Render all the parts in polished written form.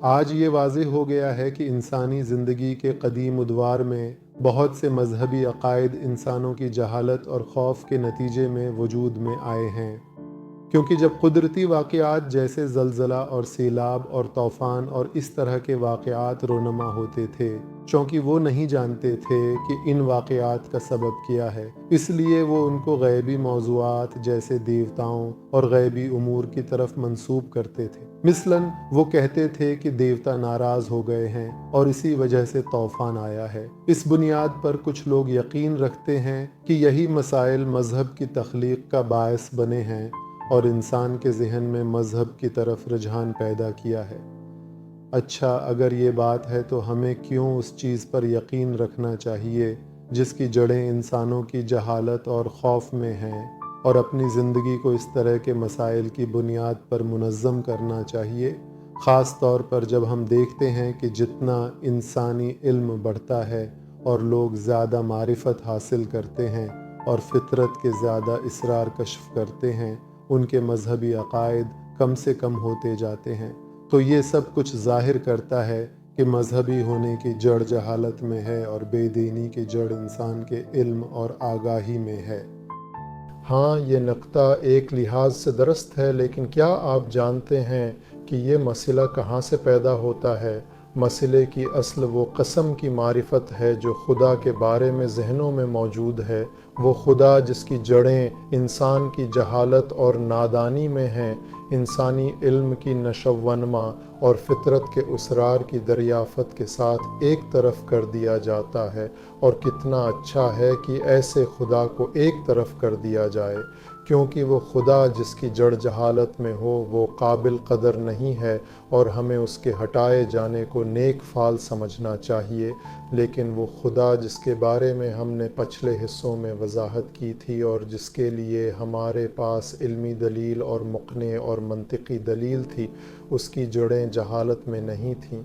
آج یہ واضح ہو گیا ہے کہ انسانی زندگی کے قدیم ادوار میں بہت سے مذہبی عقائد انسانوں کی جہالت اور خوف کے نتیجے میں وجود میں آئے ہیں، کیونکہ جب قدرتی واقعات جیسے زلزلہ اور سیلاب اور طوفان اور اس طرح کے واقعات رونما ہوتے تھے، چونکہ وہ نہیں جانتے تھے کہ ان واقعات کا سبب کیا ہے، اس لیے وہ ان کو غیبی موضوعات جیسے دیوتاؤں اور غیبی امور کی طرف منسوب کرتے تھے۔ مثلاً وہ کہتے تھے کہ دیوتا ناراض ہو گئے ہیں اور اسی وجہ سے طوفان آیا ہے۔ اس بنیاد پر کچھ لوگ یقین رکھتے ہیں کہ یہی مسائل مذہب کی تخلیق کا باعث بنے ہیں اور انسان کے ذہن میں مذہب کی طرف رجحان پیدا کیا ہے۔ اچھا، اگر یہ بات ہے تو ہمیں کیوں اس چیز پر یقین رکھنا چاہیے جس کی جڑیں انسانوں کی جہالت اور خوف میں ہیں، اور اپنی زندگی کو اس طرح کے مسائل کی بنیاد پر منظم کرنا چاہیے، خاص طور پر جب ہم دیکھتے ہیں کہ جتنا انسانی علم بڑھتا ہے اور لوگ زیادہ معرفت حاصل کرتے ہیں اور فطرت کے زیادہ اسرار کشف کرتے ہیں، ان کے مذہبی عقائد کم سے کم ہوتے جاتے ہیں۔ تو یہ سب کچھ ظاہر کرتا ہے کہ مذہبی ہونے کی جڑ جہالت میں ہے اور بے دینی کی جڑ انسان کے علم اور آگاہی میں ہے۔ ہاں، یہ نقطہ ایک لحاظ سے درست ہے، لیکن کیا آپ جانتے ہیں کہ یہ مسئلہ کہاں سے پیدا ہوتا ہے؟ مسئلے کی اصل وہ قسم کی معرفت ہے جو خدا کے بارے میں ذہنوں میں موجود ہے، وہ خدا جس کی جڑیں انسان کی جہالت اور نادانی میں ہیں، انسانی علم کی نشو و نما اور فطرت کے اسرار کی دریافت کے ساتھ ایک طرف کر دیا جاتا ہے۔ اور کتنا اچھا ہے کہ ایسے خدا کو ایک طرف کر دیا جائے، کیونکہ وہ خدا جس کی جڑ جہالت میں ہو وہ قابل قدر نہیں ہے اور ہمیں اس کے ہٹائے جانے کو نیک فعل سمجھنا چاہیے۔ لیکن وہ خدا جس کے بارے میں ہم نے پچھلے حصوں میں وضاحت کی تھی اور جس کے لیے ہمارے پاس علمی دلیل اور مقنع اور منطقی دلیل تھی، اس کی جڑیں جہالت میں نہیں تھیں۔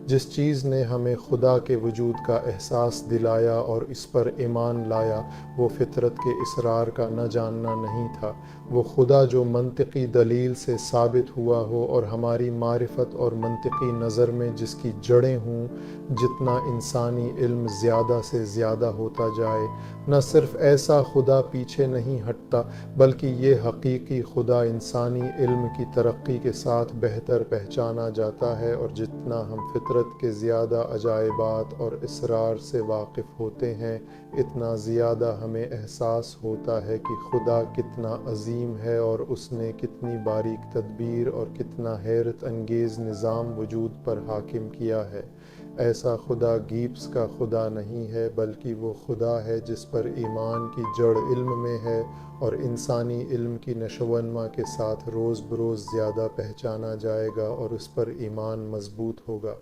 جس چیز نے ہمیں خدا کے وجود کا احساس دلایا اور اس پر ایمان لایا، وہ فطرت کے اسرار کا نہ جاننا نہیں تھا۔ وہ خدا جو منطقی دلیل سے ثابت ہوا ہو اور ہماری معرفت اور منطقی نظر میں جس کی جڑیں ہوں، جتنا انسانی علم زیادہ سے زیادہ ہوتا جائے، نہ صرف ایسا خدا پیچھے نہیں ہٹتا، بلکہ یہ حقیقی خدا انسانی علم کی ترقی کے ساتھ بہتر پہچانا جاتا ہے، اور جتنا ہم فطرت کے زیادہ عجائبات اور اسرار سے واقف ہوتے ہیں، اتنا زیادہ ہمیں احساس ہوتا ہے کہ خدا کتنا عظیم ہے اور اس نے کتنی باریک تدبیر اور کتنا حیرت انگیز نظام وجود پر حاکم کیا ہے۔ ایسا خدا گیبس کا خدا نہیں ہے، بلکہ وہ خدا ہے جس پر ایمان کی جڑ علم میں ہے اور انسانی علم کی نشو و نما کے ساتھ روز بروز زیادہ پہچانا جائے گا اور اس پر ایمان مضبوط ہوگا۔